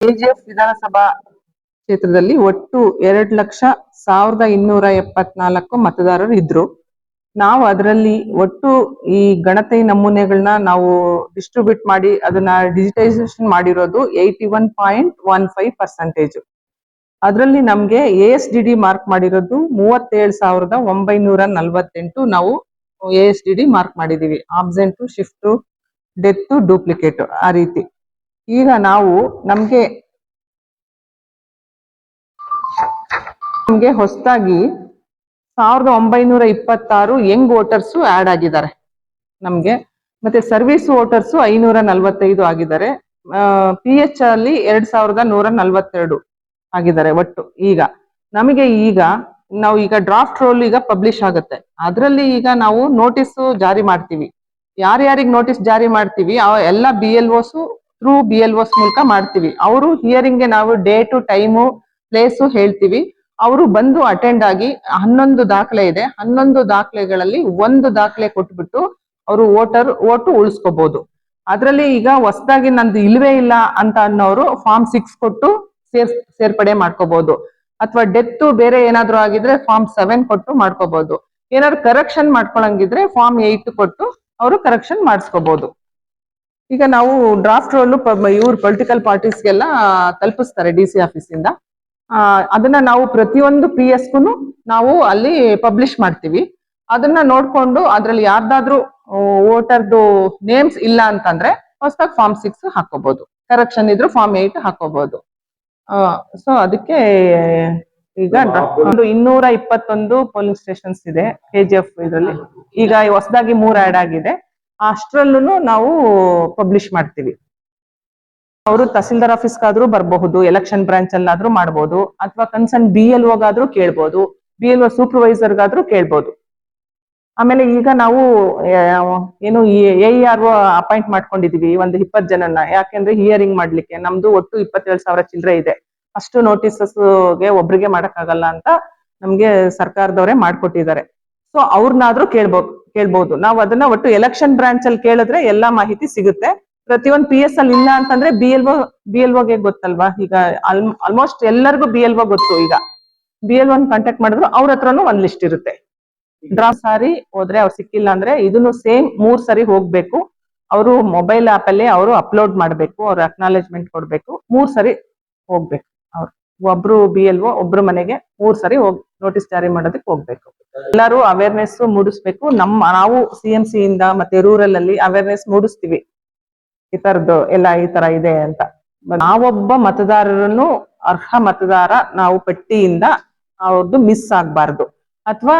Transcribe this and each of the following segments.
KGF ವಿಧಾನಸಭಾ ಕ್ಷೇತ್ರದಲ್ಲಿ ಒಟ್ಟು 2,01,274 ಮತದಾರರು ಇದ್ರು. ನಾವು ಅದರಲ್ಲಿ ಒಟ್ಟು ಈ ಗಣತಿ ನಮೂನೆಗಳನ್ನ ನಾವು ಡಿಸ್ಟ್ರಿಬ್ಯೂಟ್ ಮಾಡಿ ಅದನ್ನ ಡಿಜಿಟೈಸೇಷನ್ ಮಾಡಿರೋದು 81.15%. ಅದರಲ್ಲಿ ನಮ್ಗೆ ASDD ಮಾರ್ಕ್ ಮಾಡಿರೋದು 37,948 ನಾವು ASDD ಮಾರ್ಕ್ ಮಾಡಿದೀವಿ. ಆಬ್ಸೆಂಟ್, ಶಿಫ್ಟ್, ಡೆತ್, ಡೂಪ್ಲಿಕೇಟ್ ಆ ರೀತಿ. ಈಗ ನಾವು ನಮ್ಗೆ ಹೊಸದಾಗಿ 1,926 ಯಂಗ್ ವೋಟರ್ಸ್ ಆಡ್ ಆಗಿದ್ದಾರೆ ನಮ್ಗೆ. ಮತ್ತೆ ಸರ್ವಿಸ್ ವೋಟರ್ಸ್ 545 ಆಗಿದ್ದಾರೆ. PH ಅಲ್ಲಿ 2,142 ಆಗಿದ್ದಾರೆ ಒಟ್ಟು. ಈಗ ನಮಗೆ ನಾವು ಈಗ ಡ್ರಾಫ್ಟ್ ರೋಲ್ ಈಗ ಪಬ್ಲಿಷ್ ಆಗುತ್ತೆ. ಅದರಲ್ಲಿ ಈಗ ನಾವು ನೋಟಿಸ್ ಜಾರಿ ಮಾಡ್ತೀವಿ. ಯಾರ್ಯಾರಿಗೆ ನೋಟಿಸ್ ಜಾರಿ ಮಾಡ್ತೀವಿ ಎಲ್ಲ BLOs ಥ್ರೂ BLOs ಮೂಲಕ ಮಾಡ್ತೀವಿ. ಅವರು ಹಿಯರಿಂಗ್ಗೆ ನಾವು ಡೇಟು, ಟೈಮು, ಪ್ಲೇಸು ಹೇಳ್ತೀವಿ. ಅವರು ಬಂದು ಅಟೆಂಡ್ ಆಗಿ 11 ದಾಖಲೆ ಇದೆ. 11 ದಾಖಲೆಗಳಲ್ಲಿ ಒಂದು ದಾಖಲೆ ಕೊಟ್ಬಿಟ್ಟು ಅವರು ಓಟು ಉಳಿಸ್ಕೋಬಹುದು. ಅದರಲ್ಲಿ ಈಗ ಹೊಸದಾಗಿ ನಂದು ಇಲ್ವೇ ಇಲ್ಲ ಅಂತ ಅನ್ನೋರು ಫಾರ್ಮ್ 6 ಕೊಟ್ಟು ಸೇರ್ಪಡೆ ಮಾಡ್ಕೋಬಹುದು. ಅಥವಾ ಡೆತ್ ಬೇರೆ ಏನಾದ್ರು ಆಗಿದ್ರೆ ಫಾರ್ಮ್ 7 ಕೊಟ್ಟು ಮಾಡ್ಕೋಬಹುದು. ಏನಾದ್ರು ಕರೆಕ್ಷನ್ ಮಾಡ್ಕೊಳಂಗಿದ್ರೆ ಫಾರ್ಮ್ 8 ಕೊಟ್ಟು ಅವರು ಕರೆಕ್ಷನ್ ಮಾಡಿಸ್ಕೋಬಹುದು. ಈಗ ನಾವು ಡ್ರಾಫ್ಟ್ ರೋಲ್ ಇವ್ರು ಪೊಲಿಟಿಕಲ್ ಪಾರ್ಟೀಸ್ಗೆಲ್ಲ ತಲುಪಿಸ್ತಾರೆ DC ಆಫೀಸಿಂದ. ಅದನ್ನ ನಾವು ಪ್ರತಿಯೊಂದು PS ನಾವು ಅಲ್ಲಿ ಪಬ್ಲಿಷ್ ಮಾಡ್ತೀವಿ. ಅದನ್ನ ನೋಡ್ಕೊಂಡು ಅದ್ರಲ್ಲಿ ಯಾರ್ದಾದ್ರೂ ವೋಟರ್ದು ನೇಮ್ಸ್ ಇಲ್ಲ ಅಂತಂದ್ರೆ ಹೊಸದಾಗಿ ಫಾರ್ಮ್ 6 ಹಾಕೋಬಹುದು. ಕರೆಕ್ಷನ್ ಇದ್ರು ಫಾರ್ಮ್ 8 ಹಾಕೋಬಹುದು. ಸೊ ಅದಕ್ಕೆ ಈಗ 221 ಪೋಲಿಂಗ್ ಸ್ಟೇಷನ್ಸ್ ಇದೆ KGF ಇದರಲ್ಲಿ. ಈಗ ಹೊಸದಾಗಿ 3 ಆಡ್ ಆಗಿದೆ. ಅಷ್ಟರಲ್ಲೂ ನಾವು ಪಬ್ಲಿಷ್ ಮಾಡ್ತೀವಿ. ಅವರು ತಹಸೀಲ್ದಾರ್ ಆಫೀಸ್ಗಾದ್ರೂ ಬರಬಹುದು, ಎಲೆಕ್ಷನ್ ಬ್ರಾಂಚ್ ಅಲ್ಲಾದ್ರೂ ಮಾಡ್ಬೋದು, ಅಥವಾ ಕನ್ಸರ್ನ್ BLOಗಾದ್ರೂ ಕೇಳ್ಬೋದು, BLO ಸೂಪರ್ವೈಸರ್ಗಾದ್ರೂ ಕೇಳ್ಬೋದು. ಆಮೇಲೆ ಈಗ ನಾವು ಏನು AERO ಅಪಾಯಿಂಟ್ ಮಾಡ್ಕೊಂಡಿದೀವಿ ಒಂದು 20 ಜನನ್ನ. ಯಾಕೆಂದ್ರೆ ಹಿಯರಿಂಗ್ ಮಾಡ್ಲಿಕ್ಕೆ ನಮ್ದು ಒಟ್ಟು 27,000 ಚಿಲ್ಲರೆ ಇದೆ. ಅಷ್ಟು ನೋಟಿಸಸ್ಗೆ ಒಬ್ರಿಗೆ ಮಾಡಕ್ಕಾಗಲ್ಲ ಅಂತ ನಮ್ಗೆ ಸರ್ಕಾರದವರೇ ಮಾಡ್ಕೊಟ್ಟಿದ್ದಾರೆ. ಸೊ ಅವ್ರನ್ನಾದ್ರೂ ಕೇಳ್ಬೋದು. ನಾವು ಅದನ್ನ ಒಟ್ಟು ಎಲೆಕ್ಷನ್ ಬ್ರಾಂಚ್ ಅಲ್ಲಿ ಕೇಳಿದ್ರೆ ಎಲ್ಲಾ ಮಾಹಿತಿ ಸಿಗುತ್ತೆ. ಪ್ರತಿಯೊಂದು PS ಅಲ್ಲಿ ಇಲ್ಲ ಅಂತಂದ್ರೆ BLOಗೆ ಗೊತ್ತಲ್ವಾ. ಈಗ ಆಲ್ಮೋಸ್ಟ್ ಎಲ್ಲರಿಗೂ BLO ಗೊತ್ತು. ಈಗ BLO ಕಾಂಟ್ಯಾಕ್ಟ್ ಮಾಡಿದ್ರು ಅವ್ರ ಹತ್ರನೂ ಒಂದ್ ಲಿಸ್ಟ್ ಇರುತ್ತೆ. ಸಾರಿ ಹೋದ್ರೆ ಅವ್ರು ಸಿಕ್ಕಿಲ್ಲ ಅಂದ್ರೆ ಇದನ್ನು ಸೇಮ್ 3 ಸರಿ ಹೋಗ್ಬೇಕು. ಅವರು ಮೊಬೈಲ್ ಆಪ್ ಅಲ್ಲಿ ಅವರು ಅಪ್ಲೋಡ್ ಮಾಡ್ಬೇಕು, ಅವ್ರ ಅಕ್ನಾಲೇಜ್ಮೆಂಟ್ ಕೊಡ್ಬೇಕು. 3 ಸರಿ ಹೋಗ್ಬೇಕು. ಅವ್ರು ಒಬ್ರು BLO ಒಬ್ರು ಮನೆಗೆ 3 ಸರಿ ನೋಟಿಸ್ ಜಾರಿ ಮಾಡೋದಕ್ಕೆ ಹೋಗ್ಬೇಕು. ಎಲ್ಲರೂ ಅವೇರ್ನೆಸ್ ಮೂಡಿಸ್ಬೇಕು. ನಾವು CMC ಇಂದ ಮತ್ತೆ ರೂರಲ್ ಅಲ್ಲಿ ಅವೇರ್ನೆಸ್ ಮೂಡಿಸ್ತೀವಿ ಈ ತರದ್ದು ಎಲ್ಲ ಈ ತರ ಇದೆ ಅಂತ. ನಾವೊಬ್ಬ ಮತದಾರರನ್ನು ಅರ್ಹ ಮತದಾರ ನಾವು ಪಟ್ಟಿಯಿಂದ ಅವ್ರದ್ದು ಮಿಸ್ ಆಗ್ಬಾರ್ದು, ಅಥವಾ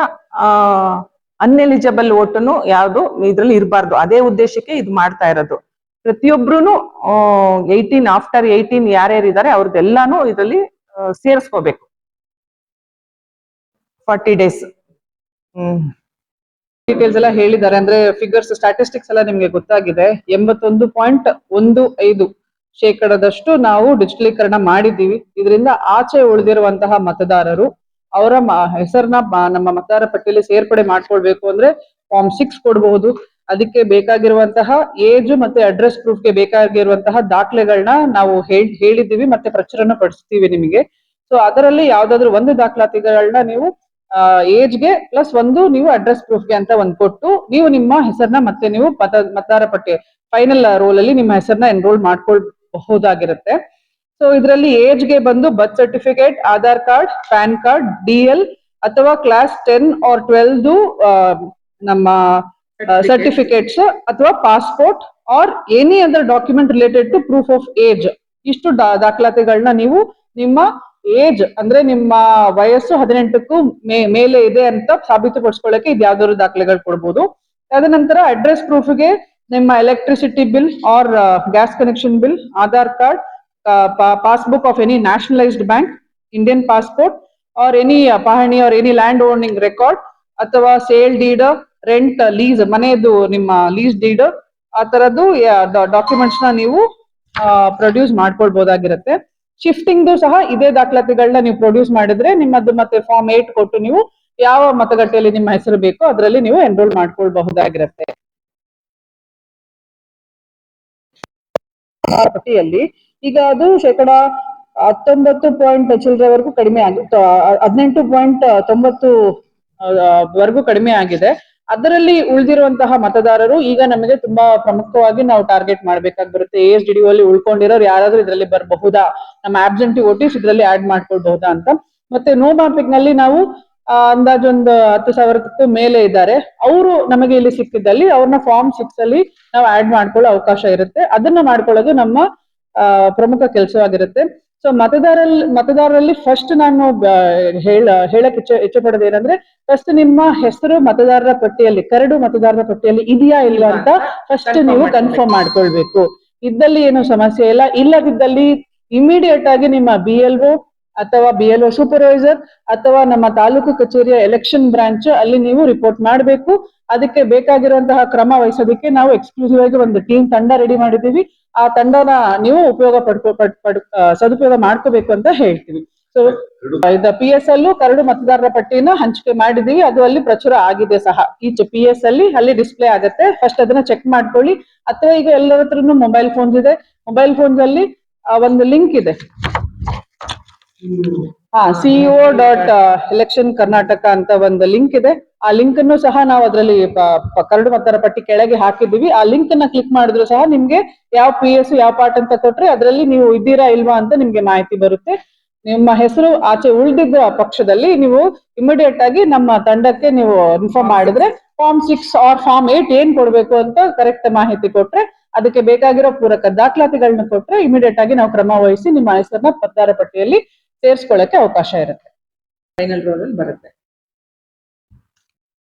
ಅನ್ಎಲಿಜಿಬಲ್ ವೋಟನ್ನು ಯಾವ್ದು ಇದ್ರಲ್ಲಿ ಇರಬಾರ್ದು. ಅದೇ ಉದ್ದೇಶಕ್ಕೆ ಇದು ಮಾಡ್ತಾ ಇರೋದು. ಪ್ರತಿಯೊಬ್ರು 18 ಆಫ್ಟರ್ 18 ಯಾರ್ಯಾರಿದ್ದಾರೆ ಅವ್ರದ್ದೆಲ್ಲಾನು ಇದರಲ್ಲಿ ಸೇರಿಸ್ಕೋಬೇಕು. 40 days. ಡೀಟೇಲ್ಸ್ ಎಲ್ಲ ಹೇಳಿದ್ದಾರೆ. ಅಂದ್ರೆ ಫಿಗರ್ಸ್, ಸ್ಟಾಟಿಸ್ಟಿಕ್ಸ್ ಎಲ್ಲ ನಿಮ್ಗೆ ಗೊತ್ತಾಗಿದೆ. 81.15% ನಾವು ಡಿಜಿಟಲೀಕರಣ ಮಾಡಿದ್ದೀವಿ. ಇದರಿಂದ ಆಚೆ ಉಳಿದಿರುವಂತಹ ಮತದಾರರು ಅವರ ಹೆಸರನ್ನ ನಮ್ಮ ಮತದಾರ ಪಟ್ಟಿಯಲ್ಲಿ ಸೇರ್ಪಡೆ ಮಾಡ್ಕೊಳ್ಬೇಕು ಅಂದ್ರೆ ಫಾರ್ಮ್ 6 ಕೊಡಬಹುದು. ಅದಕ್ಕೆ ಬೇಕಾಗಿರುವಂತಹ ಏಜ್ ಮತ್ತೆ ಅಡ್ರೆಸ್ ಪ್ರೂಫ್ಗೆ ಬೇಕಾಗಿರುವಂತಹ ದಾಖಲೆಗಳನ್ನ ನಾವು ಹೇಳಿದ್ದೀವಿ ಮತ್ತೆ ಪ್ರಚುರಣ ಪಡಿಸ್ತೀವಿ ನಿಮಗೆ. ಸೊ ಅದರಲ್ಲಿ ಯಾವ್ದಾದ್ರು ಒಂದು ದಾಖಲಾತಿಗಳನ್ನ ನೀವು ಏಜ್ಗೆ ಪ್ಲಸ್ ಒಂದು ನೀವು ಅಡ್ರೆಸ್ ಪ್ರೂಫ್ಗೆ ಅಂತ ಒಂದು ಕೊಟ್ಟು ನೀವು ನಿಮ್ಮ ಹೆಸರನ್ನ ಮತ್ತೆ ನೀವು ಮತದಾರ ಪಟ್ಟಿ ಫೈನಲ್ ರೋಲ್ ಅಲ್ಲಿ ನಿಮ್ಮ ಹೆಸರನ್ನ ಎನ್ರೋಲ್ ಮಾಡ್ಕೊಳ್ಬಹುದಾಗಿರುತ್ತೆ. ಸೊ ಇದರಲ್ಲಿ ಏಜ್ಗೆ ಬಂದು birth certificate, Aadhaar card, PAN card, DL ಅಥವಾ ಕ್ಲಾಸ್ 10 or 12 ನಮ್ಮ ಸರ್ಟಿಫಿಕೇಟ್ಸ್ ಅಥವಾ passport or any other document related to proof of age. ಇಷ್ಟು ದಾಖಲಾತಿಗಳನ್ನ ನೀವು ನಿಮ್ಮ ಏಜ್ ಅಂದ್ರೆ ನಿಮ್ಮ ವಯಸ್ಸು 18ಕ್ಕೂ ಮೇಲೆ ಇದೆ ಅಂತ ಸಾಬೀತುಪಡಿಸ್ಕೊಳ್ಳಕ್ಕೆ ಇದು ಯಾವ್ದಾದ್ರು ದಾಖಲೆಗಳು ಕೊಡ್ಬೋದು. ತದನಂತರ ಅಡ್ರೆಸ್ ಪ್ರೂಫ್ಗೆ ನಿಮ್ಮ electricity bill or gas connection bill, Aadhaar card, passbook of any nationalised bank, Indian passport or any pahani or any land owning record, ಅಥವಾ ಸೇಲ್ ಡೀಡ್, ರೆಂಟ್, ಲೀಸ್, ಮನೆಯದು ನಿಮ್ಮ ಲೀಸ್ ಡೀಡ್, ಆ ತರದ್ದು ಡಾಕ್ಯುಮೆಂಟ್ಸ್ ನ ನೀವು ಪ್ರೊಡ್ಯೂಸ್ ಮಾಡ್ಕೊಳ್ಬಹುದಾಗಿರುತ್ತೆ. ಶಿಫ್ಟಿಂಗ್ ಸಹ ಇದೇ ದಾಖಲಾತಿಗಳನ್ನ ನೀವು ಪ್ರೊಡ್ಯೂಸ್ ಮಾಡಿದ್ರೆ ನಿಮ್ಮದು ಮತ್ತೆ ಫಾರ್ಮ್ 8 ಕೊಟ್ಟು ನೀವು ಯಾವ ಮತಗಟ್ಟೆಯಲ್ಲಿ ನಿಮ್ಮ ಹೆಸರು ಬೇಕೋ ಅದರಲ್ಲಿ ನೀವು ಎನ್ರೋಲ್ ಮಾಡ್ಕೊಳ್ಬಹುದಾಗಿರುತ್ತೆ. ಪಟ್ಟಿಯಲ್ಲಿ ಈಗ ಅದು ಶೇಕಡ 19 ಚಿಲ್ಲರೆವರೆಗೂ ಕಡಿಮೆ ಆಗುತ್ತೆ, 18.90 ವರ್ಗೂ ಕಡಿಮೆ ಆಗಿದೆ. ಅದರಲ್ಲಿ ಉಳಿದಿರುವಂತಹ ಮತದಾರರು ಈಗ ನಮಗೆ ತುಂಬಾ ಪ್ರಮುಖವಾಗಿ ನಾವು ಟಾರ್ಗೆಟ್ ಮಾಡ್ಬೇಕಾಗಿ ಬರುತ್ತೆ. ASDDO ಅಲ್ಲಿ ಉಳ್ಕೊಂಡಿರೋರು ಯಾರಾದ್ರೂ ಇದರಲ್ಲಿ ಬರಬಹುದಾ, ನಮ್ಮ ಆಬ್ಸೆಂಟಿ ವೋಟರ್ಸ್ ಇದರಲ್ಲಿ ಆಡ್ ಮಾಡ್ಕೊಳ್ಬಹುದಾ ಅಂತ. ಮತ್ತೆ ನೋ ಮ್ಯಾಪಿಂಗ್ ನಲ್ಲಿ ನಾವು ಅಂದಾಜು ಒಂದು 10,000ಕ್ಕೂ ಮೇಲೆ ಇದ್ದಾರೆ. ಅವರು ನಮಗೆ ಇಲ್ಲಿ ಸಿಕ್ಕಿದ್ದಲ್ಲಿ ಅವ್ರನ್ನ ಫಾರ್ಮ್ 6 ಅಲ್ಲಿ ನಾವು ಆಡ್ ಮಾಡ್ಕೊಳ್ಳೋ ಅವಕಾಶ ಇರುತ್ತೆ. ಅದನ್ನ ಮಾಡ್ಕೊಳ್ಳೋದು ನಮ್ಮ ಪ್ರಮುಖ ಕೆಲಸವಾಗಿರುತ್ತೆ. ಸೊ ಮತದಾರರಲ್ಲಿ ಫಸ್ಟ್ ನಾನು ಹೇಳಕ್ ಇಚ್ಛೆ ಪಡೋದು ಏನಂದ್ರೆ, ಫಸ್ಟ್ ನಿಮ್ಮ ಹೆಸರು ಮತದಾರರ ಪಟ್ಟಿಯಲ್ಲಿ, ಕರಡು ಮತದಾರರ ಪಟ್ಟಿಯಲ್ಲಿ ಇದೆಯಾ ಇಲ್ವಾ ಅಂತ ಫಸ್ಟ್ ನೀವು ಕನ್ಫರ್ಮ್ ಮಾಡ್ಕೊಳ್ಬೇಕು. ಇದ್ದಲ್ಲಿ ಏನು ಸಮಸ್ಯೆ ಇಲ್ಲ. ಇಲ್ಲದಿದ್ದಲ್ಲಿ ಇಮಿಡಿಯೇಟ್ ಆಗಿ ನಿಮ್ಮ BLO ಅಥವಾ BLO ಸೂಪರ್ವೈಸರ್ ಅಥವಾ ನಮ್ಮ ತಾಲೂಕು ಕಚೇರಿಯ ಎಲೆಕ್ಷನ್ ಬ್ರಾಂಚ್ ಅಲ್ಲಿ ನೀವು ರಿಪೋರ್ಟ್ ಮಾಡಬೇಕು. ಅದಕ್ಕೆ ಬೇಕಾಗಿರುವಂತಹ ಕ್ರಮ ವಹಿಸೋದಕ್ಕೆ ನಾವು ಎಕ್ಸ್ಕ್ಲೂಸಿವ್ ಆಗಿ ಒಂದು ಟೀಮ್ ತಂಡ ರೆಡಿ ಮಾಡಿದ್ದೀವಿ. ಆ ತಂಡನ ನೀವು ಸದುಪಯೋಗ ಮಾಡ್ಕೋಬೇಕು ಅಂತ ಹೇಳ್ತೀವಿ. ಸೊ ಇದು PS ಅಲ್ಲೂ ಕರಡು ಮತದಾರರ ಪಟ್ಟಿನ ಹಂಚಿಕೆ ಮಾಡಿದೀವಿ, ಅದು ಅಲ್ಲಿ ಪ್ರಚುರ ಆಗಿದೆ ಸಹ. ಈ PS ಅಲ್ಲಿ ಡಿಸ್ಪ್ಲೇ ಆಗುತ್ತೆ, ಫಸ್ಟ್ ಅದನ್ನ ಚೆಕ್ ಮಾಡ್ಕೊಳ್ಳಿ. ಅಥವಾ ಈಗ ಎಲ್ಲರ ಹತ್ರನು ಮೊಬೈಲ್ ಫೋನ್ಸ್ ಇದೆ, ಮೊಬೈಲ್ ಫೋನ್ಸ್ ಅಲ್ಲಿ ಒಂದು ಲಿಂಕ್ ಇದೆ, CEO.election ಕರ್ನಾಟಕ ಅಂತ ಒಂದು ಲಿಂಕ್ ಇದೆ. ಆ ಲಿಂಕ್ ಅನ್ನು ಸಹ ನಾವು ಅದರಲ್ಲಿ ಕರಡು ಮತದಾರರ ಪಟ್ಟಿ ಕೆಳಗೆ ಹಾಕಿದ್ದೀವಿ. ಆ ಲಿಂಕ್ ಅನ್ನ ಕ್ಲಿಕ್ ಮಾಡಿದ್ರು ಸಹ ನಿಮ್ಗೆ ಯಾವ PS ಯಾವ ಪಾರ್ಟ್ ಅಂತ ಕೊಟ್ರೆ ಅದರಲ್ಲಿ ನೀವು ಇದ್ದೀರಾ ಇಲ್ವಾ ಅಂತ ನಿಮ್ಗೆ ಮಾಹಿತಿ ಬರುತ್ತೆ. ನಿಮ್ಮ ಹೆಸರು ಆಚೆ ಉಳಿದಿದ್ದ ಪಕ್ಷದಲ್ಲಿ ನೀವು ಇಮಿಡಿಯೇಟ್ ಆಗಿ ನಮ್ಮ ತಂಡಕ್ಕೆ ನೀವು ಇನ್ಫಾರ್ಮ್ ಮಾಡಿದ್ರೆ ಫಾರ್ಮ್ 6 ಆರ್ ಫಾರ್ಮ್ 8 ಏನ್ ಕೊಡ್ಬೇಕು ಅಂತ ಕರೆಕ್ಟ್ ಮಾಹಿತಿ ಕೊಟ್ರೆ, ಅದಕ್ಕೆ ಬೇಕಾಗಿರೋ ಪೂರಕ ದಾಖಲಾತಿಗಳನ್ನ ಕೊಟ್ರೆ ಇಮಿಡಿಯೇಟ್ ಆಗಿ ನಾವು ಕ್ರಮ ವಹಿಸಿ ನಿಮ್ಮ ಹೆಸರನ್ನ ಮತದಾರರ ಪಟ್ಟಿಯಲ್ಲಿ ಸೇರಿಸ್ಕೊಳ್ಳಕ್ಕೆ ಅವಕಾಶ ಇರುತ್ತೆ. ಫೈನಲ್ ರೋಲ್ ಅಲ್ಲಿ ಬರುತ್ತೆ.